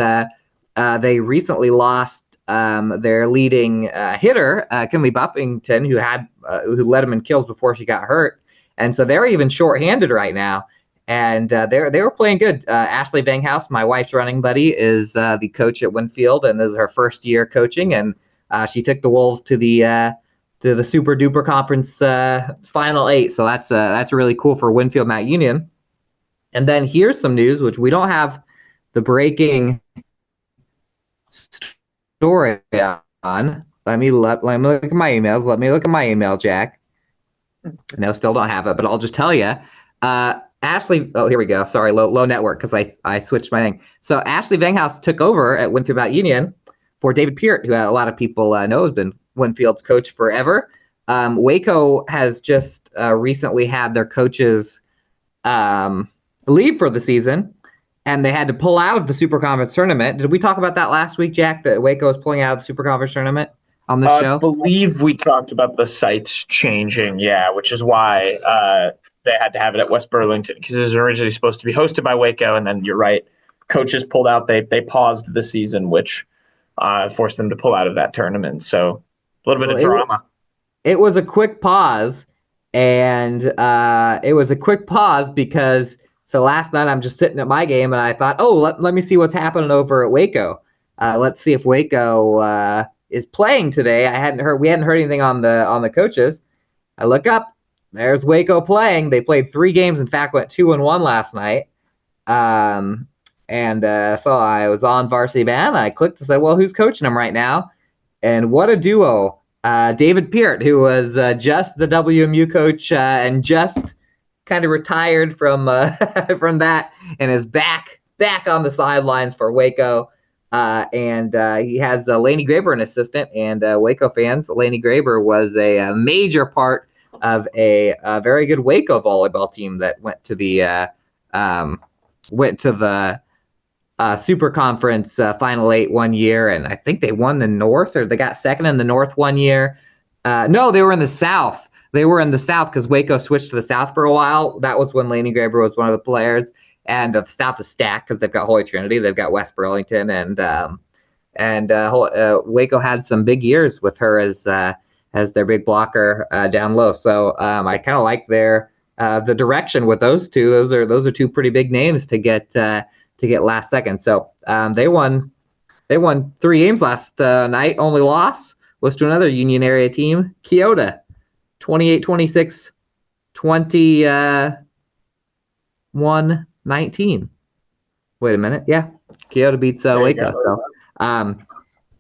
A: they recently lost their leading hitter, Kinley Buffington, who led them in kills before she got hurt, and so they're even shorthanded right now. And they were playing good. Ashley Vanghouse, my wife's running buddy, is the coach at Winfield, and this is her first year coaching. And she took the Wolves to the Super Duper Conference Final 8. So that's really cool for Winfield Mount Union. And then here's some news, which we don't have the breaking story on. Let me look at my emails. Let me look at my email, Jack. No, still don't have it, but I'll just tell you. Ashley, here we go. Sorry, low network because I switched my thing. So Ashley Vanghouse took over at Winfield Mount Union for David Peart, who a lot of people know has been Winfield's coach forever. Waco has just recently had their coaches leave for the season, and they had to pull out of the Super Conference tournament. Did we talk about that last week, Jack, that Waco is pulling out of the Super Conference tournament? on the show?
B: I believe we talked about the sites changing, which is why they had to have it at West Burlington, because it was originally supposed to be hosted by Waco, and then you're right, coaches pulled out. They paused the season, which forced them to pull out of that tournament. So a little bit of drama.
A: It was a quick pause, and because last night I'm just sitting at my game, and I thought, let me see what's happening over at Waco. Let's see if Waco is playing today. We hadn't heard anything on the coaches. I look up, there's Waco playing. They played 3 games. In fact, went 2-1 last night. So I was on Varsity Band. I clicked and said, well, who's coaching them right now? And what a duo. David Peart, who was just the WMU coach and just kind of retired from that, and is back on the sidelines for Waco. He has Laney Graber, an assistant, and Waco fans. Laney Graber was a major part of a very good Waco volleyball team that went to the Super Conference Final 8 one year, and I think they won the North, or they got second in the North one year. No, they were in the South. They were in the South because Waco switched to the South for a while. That was when Laney Graber was one of the players. And the South is stacked because they've got Holy Trinity, they've got West Burlington, and Waco had some big years with her as their big blocker down low. So I kind of like the direction with those two. Those are 2 pretty big names to get last second. So they won 3 games last night. Only loss was to another Union area team, Keota, 28-26, 21-19. Wait a minute. Yeah, Keota beats Waco. So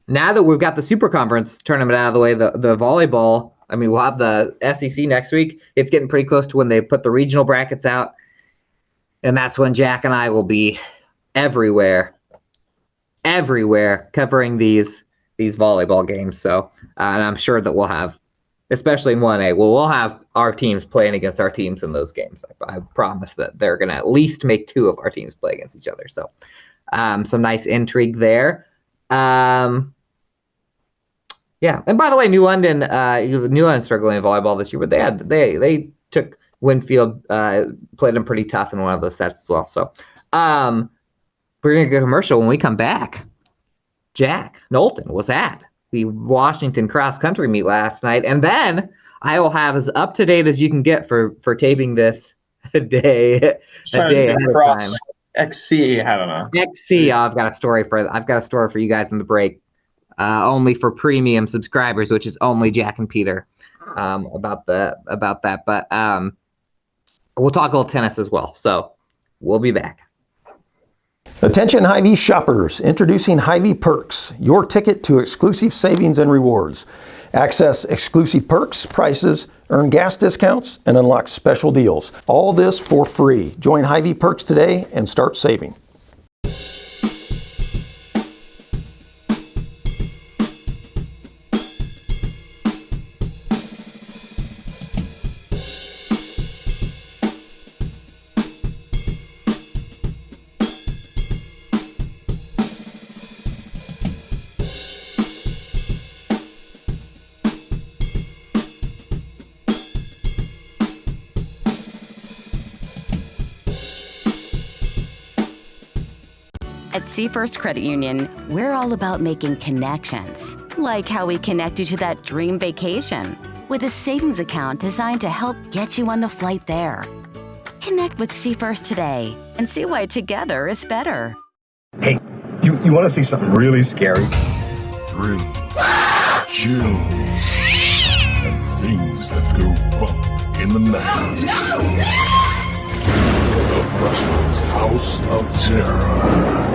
A: now that we've got the Super Conference tournament out of the way, the volleyball, I mean, we'll have the SEC next week. It's getting pretty close to when they put the regional brackets out. And that's when Jack and I will be everywhere covering these volleyball games. So, and I'm sure that we'll have, especially in 1A, we'll have our teams playing against our teams in those games. I promise that they're going to at least make 2 of our teams play against each other. So some nice intrigue there. Yeah. And by the way, New London struggling in volleyball this year, but they took Winfield, played them pretty tough in one of those sets as well. So we're going to get a commercial. When we come back, Jack Knowlton was at the Washington cross country meet last night, and then I will have as up to date as you can get for taping this a day ahead of time.
B: XC, I don't know.
A: XC, I've got a story for you guys in the break, only for premium subscribers, which is only Jack and Peter, about that. But we'll talk a little tennis as well. So we'll be back.
C: Attention Hy-Vee shoppers, introducing Hy-Vee Perks, your ticket to exclusive savings and rewards. Access exclusive perks, prices, earn gas discounts, and unlock special deals. All this for free. Join Hy-Vee Perks today and start saving.
H: At Seafirst Credit Union, we're all about making connections, like how we connect you to that dream vacation with a savings account designed to help get you on the flight there. Connect with Seafirst today and see why together is better.
I: Hey, you want to see something really scary?
J: 3, chills, and things that go bump in the night. The Russians' House of Terror.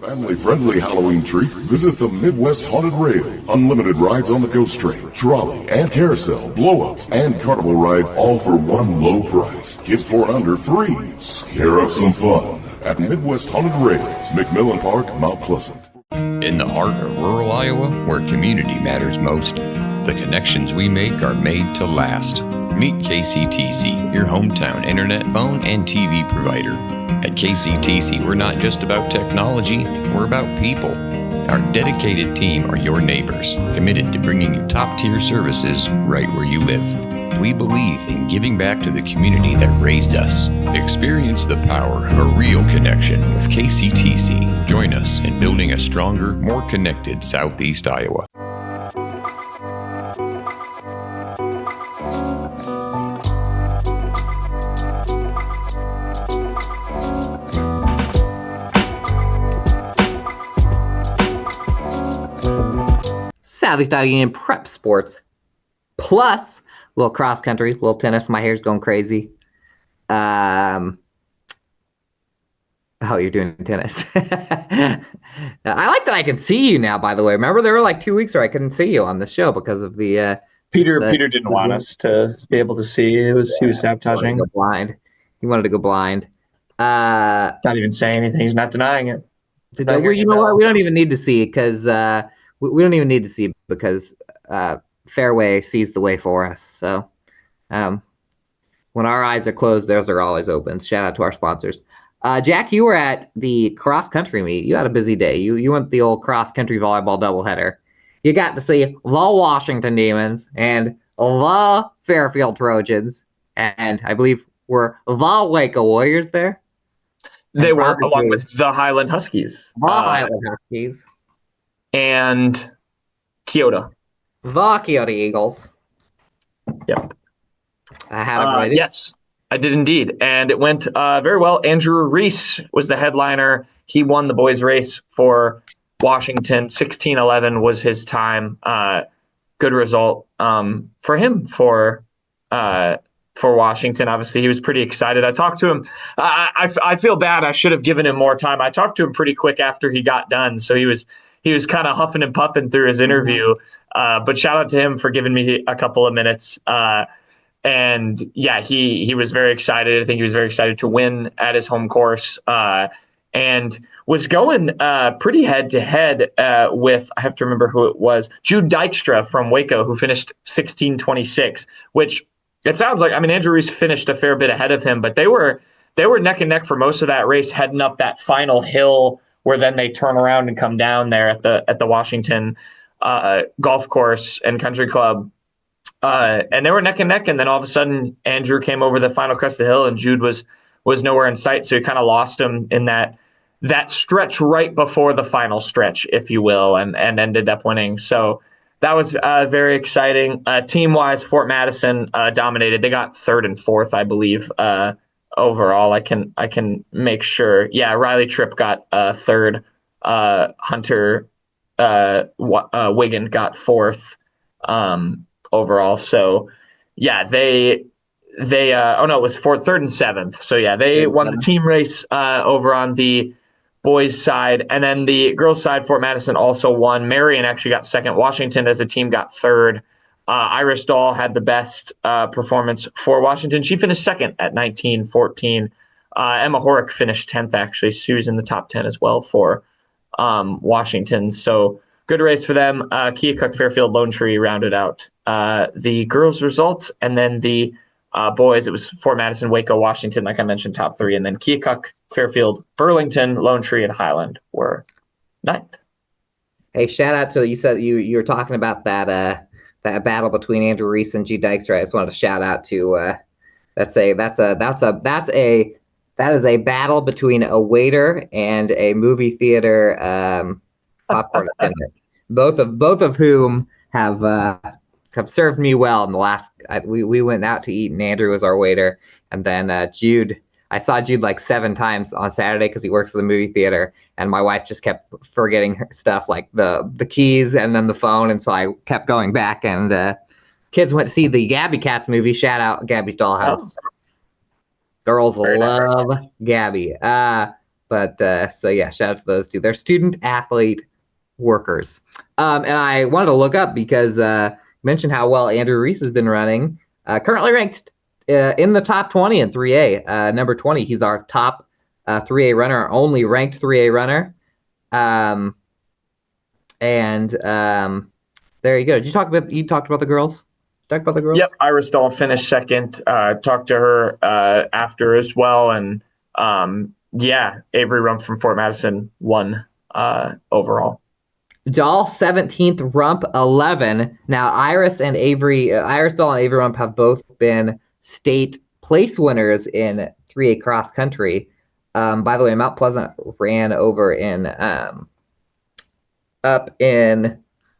J: Family-friendly Halloween treat. Visit the Midwest Haunted Rail. Unlimited rides on the Ghost Train, trolley, and carousel, blow-ups, and carnival ride, all for one low price. Kids 4 and under free. Scare up some fun at Midwest Haunted Rails, McMillan Park, Mount Pleasant.
K: In the heart of rural Iowa, where community matters most, the connections we make are made to last. Meet KCTC, your hometown internet, phone, and TV provider. At KCTC, we're not just about technology, we're about people. Our dedicated team are your neighbors, committed to bringing you top-tier services right where you live. We believe in giving back to the community that raised us. Experience the power of a real connection with KCTC. Join us in building a stronger, more connected Southeast Iowa.
A: Southeast Iowa Union Prep Sports, plus a little cross country, a little tennis. My hair's going crazy. Oh, you're doing tennis. I like that I can see you now, by the way. Remember, there were like 2 weeks where I couldn't see you on the show because of the
B: Peter didn't want us to be able to see. He was sabotaging.
A: He wanted to go blind.
B: Not even saying anything. He's not denying it.
A: You know what? We don't even need to see because we don't even need to see because Fairway sees the way for us. So when our eyes are closed, theirs are always open. Shout out to our sponsors. Jack, you were at the cross country meet. You had a busy day. You went the old cross country volleyball doubleheader. You got to see the Washington Demons and the Fairfield Trojans, and I believe were the Waco Warriors there.
B: They were, along with the Highland Huskies.
A: The Highland Huskies.
B: And Kyoto.
A: The Kyoto Eagles.
B: Yep.
A: I had it right.
B: Yes, I did indeed. And it went very well. Andrew Rees was the headliner. He won the boys' race for Washington. 16:11 was his time. Good result for him for Washington. Obviously, he was pretty excited. I talked to him. I feel bad. I should have given him more time. I talked to him pretty quick after he got done, so he was kind of huffing and puffing through his interview. But shout out to him for giving me a couple of minutes. And yeah, he was very excited. I think he was very excited to win at his home course, and was going pretty head to head with, I have to remember who it was, Jude Dykstra from Waco, who finished 16:26, which it sounds like, I mean, Andrew Rees finished a fair bit ahead of him, but they were neck and neck for most of that race, heading up that final hill where then they turn around and come down there at the Washington golf course and country club. And they were neck and neck. And then all of a sudden, Andrew came over the final crest of the hill and Jude was nowhere in sight. So he kind of lost him in that stretch right before the final stretch, if you will, and ended up winning. So that was very exciting. Team-wise, Fort Madison dominated. They got third and fourth, I believe, overall. I can make sure. Yeah, Riley Tripp got third. Hunter Wiggin got fourth overall. So yeah, it was third and seventh. So yeah, they won the team race over on the boys side, and then the girls side, Fort Madison also won. Marion actually got second. Washington as a team got third. Iris Dahl had the best performance for Washington. She finished second at 19:14. Emma Horick finished 10th, actually. She was in the top 10 as well for Washington. So good race for them. Keokuk, Fairfield, Lone Tree rounded out the girls' result. And then the boys, it was Fort Madison, Waco, Washington, like I mentioned, top three. And then Keokuk, Fairfield, Burlington, Lone Tree, and Highland were ninth.
A: Hey, shout out to, you said you were talking about that battle between Andrew Rees and G Dykstra. I just wanted to shout out to that is a battle between a waiter and a movie theater popcorn attendant. Both of whom have served me well in the last. We went out to eat and Andrew was our waiter, and then Jude. I saw Jude like 7 times on Saturday because he works for the movie theater, and my wife just kept forgetting her stuff like the keys and then the phone, and so I kept going back. And kids went to see the Gabby Cats movie. Shout out Gabby's Dollhouse. Oh. Girls very love nice. Gabby. So yeah, shout out to those two. They're student athlete workers. And I wanted to look up because mentioned how well Andrew Rees has been running. Currently ranked in the top 20 in 3A. Number 20, he's our top 3A runner, our only ranked 3A runner. There you go. Did you talked about the girls? Talk about the girls?
B: Yep, Iris Dahl finished second. Talked to her after as well. And Avery Rump from Fort Madison won overall.
A: Dahl 17th, Rump 11. Now Iris Dahl and Avery Rump have both been state place winners in 3A cross country. By the way, Mount Pleasant ran over in up in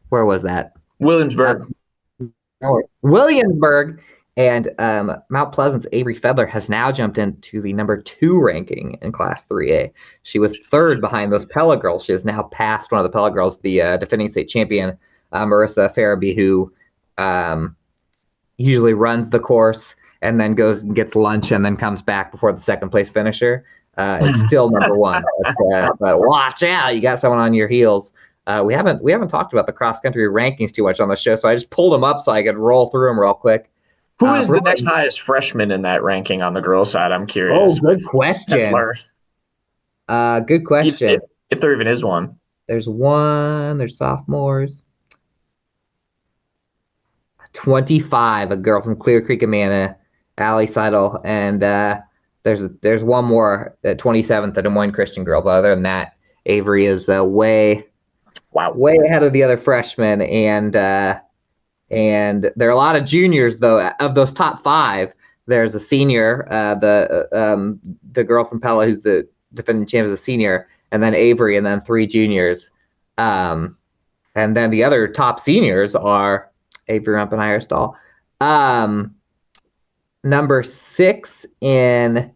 A: where was that?
B: Williamsburg.
A: Williamsburg. And Mount Pleasant's Avery Fedler has now jumped into the number 2 ranking in Class 3A. She was 3rd behind those Pella girls. She has now passed one of the Pella girls, the defending state champion, Marissa Farabee, who usually runs the course and then goes and gets lunch and then comes back before the second place finisher. Is still number 1. But watch out, you got someone on your heels. We haven't talked about the cross country rankings too much on the show, so I just pulled them up so I could roll through them real quick.
B: Who is the next highest freshman in that ranking on the girls' side? I'm curious.
A: Oh, good question. Good question.
B: If there even is one.
A: There's one. There's sophomores. 25, a girl from Clear Creek, Amana, Allie Seidel, and there's one more at 27th, a Des Moines Christian girl. But other than that, Avery is way ahead of the other freshmen, and there are a lot of juniors though. Of those top 5, there's a senior, the girl from Pella who's the defending champ is a senior, and then Avery, and then 3 juniors, and then the other top seniors are Avery Rump and Iris Dahl. Number 6 in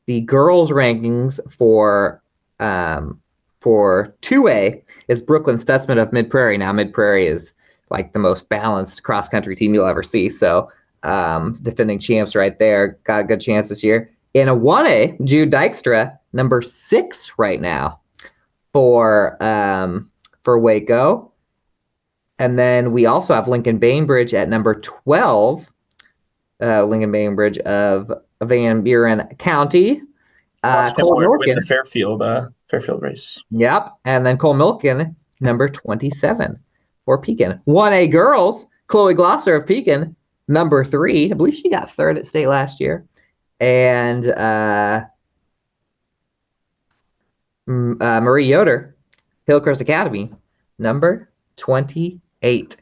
A: the girls' rankings for 2A is Brooklyn Stutzman of Mid Prairie. Now Mid Prairie is like the most balanced cross country team you'll ever see. So defending champs right there, got a good chance this year. In a 1A, Jude Dykstra, number 6 right now for Waco. And then we also have Lincoln Bainbridge at number 12. Lincoln Bainbridge of Van Buren County.
B: Cole Milken, the Fairfield race.
A: Yep. And then Cole Milken, number 27 for Pekin. 1A girls, Chloe Glosser of Pekin, number 3. I believe she got 3rd at state last year. And Marie Yoder, Hillcrest Academy, number 28.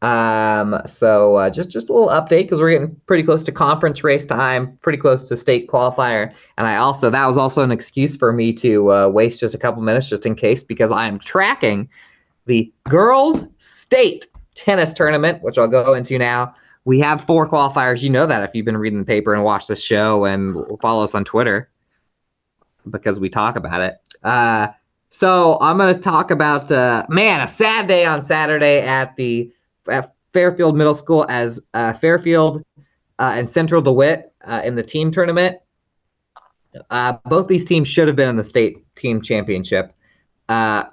A: So just a little update because we're getting pretty close to conference race time, pretty close to state qualifier. And that was also an excuse for me to waste just a couple minutes just in case, because I am tracking the girls state tennis tournament, which I'll go into now. We have 4 qualifiers. You know that if you've been reading the paper and watched the show and follow us on Twitter, because we talk about it. So I'm going to talk about, a sad day on Saturday at Fairfield Middle School as Fairfield and Central DeWitt in the team tournament. Both these teams should have been in the state team championship at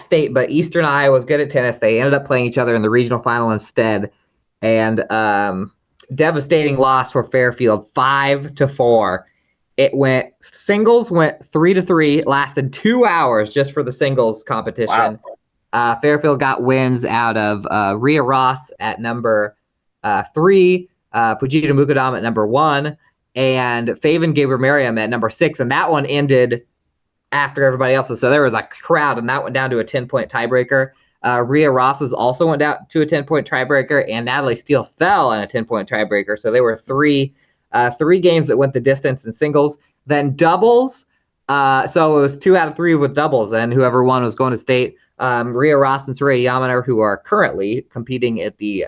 A: state, but Eastern Iowa was good at tennis. They ended up playing each other in the regional final instead, and devastating loss for Fairfield, 5-4. Singles went 3-3, lasted 2 hours just for the singles competition. Wow. Fairfield got wins out of Rhea Ross at number 3, Pujita Mukadam at number 1, and Faven Gabriel-Merriam at number 6. And that one ended after everybody else's. So there was a crowd, and that went down to a 10-point tiebreaker. Rhea Ross's also went down to a 10-point tiebreaker, and Natalie Steele fell in a 10-point tiebreaker. So there were three games that went the distance in singles. Then doubles. So it was 2 out of 3 with doubles, and whoever won was going to state. Rhea Ross and Soraya Yamaner, who are currently competing at the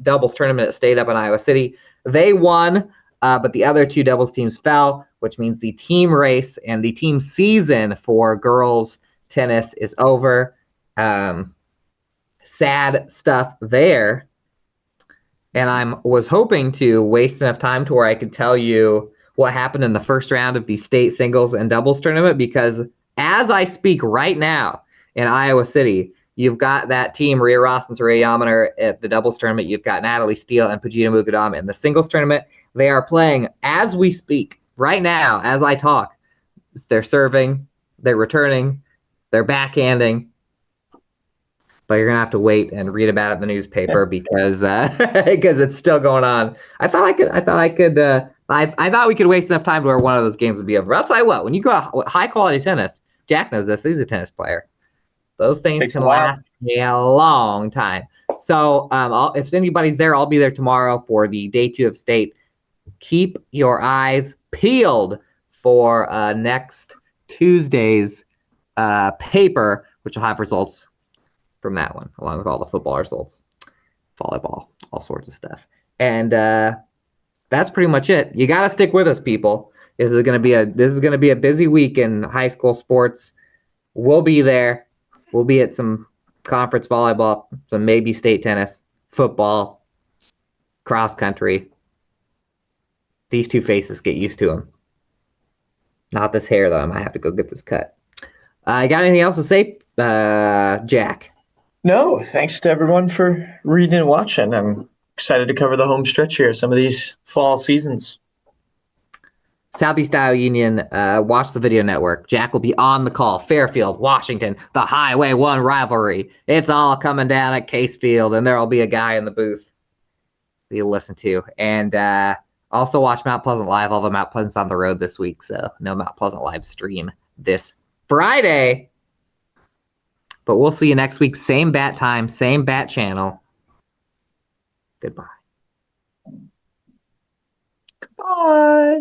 A: doubles tournament at state up in Iowa City, they won, but the other 2 doubles teams fell, which means the team race and the team season for girls tennis is over. Sad stuff there. And I was hoping to waste enough time to where I could tell you what happened in the first round of the state singles and doubles tournament, because as I speak right now in Iowa City, you've got that team, Rhea Ross and Soraya Yamaner at the doubles tournament. You've got Natalie Steele and Pujita Mukadam in the singles tournament. They are playing as we speak right now, as I talk. They're serving, they're returning, they're backhanding. But you're gonna have to wait and read about it in the newspaper because it's still going on. I thought we could waste enough time to where one of those games would be over. I'll tell you what, when you go high quality tennis, Jack knows this. He's a tennis player. Those things
B: Takes
A: can
B: a while.
A: last a long time. So if anybody's there, I'll be there tomorrow for the day 2 of state. Keep your eyes peeled for next Tuesday's paper, which will have results from that one, along with all the football results, volleyball, all sorts of stuff. And that's pretty much it. You got to stick with us, people. This is going to be a busy week in high school sports. We'll be there. We'll be at some conference volleyball, some maybe state tennis, football, cross country. These two faces, get used to them. Not this hair, though. I might have to go get this cut. You got anything else to say, Jack?
B: No, thanks to everyone for reading and watching. I'm excited to cover the home stretch here, some of these fall seasons.
A: Southeast Iowa Union, watch the video network. Jack will be on the call. Fairfield, Washington, the Highway 1 rivalry. It's all coming down at Case Field, and there will be a guy in the booth that you'll listen to. And also watch Mount Pleasant Live, although Mount Pleasant's on the road this week, so no Mount Pleasant Live stream this Friday. But we'll see you next week. Same bat time, same bat channel. Goodbye.
B: Goodbye.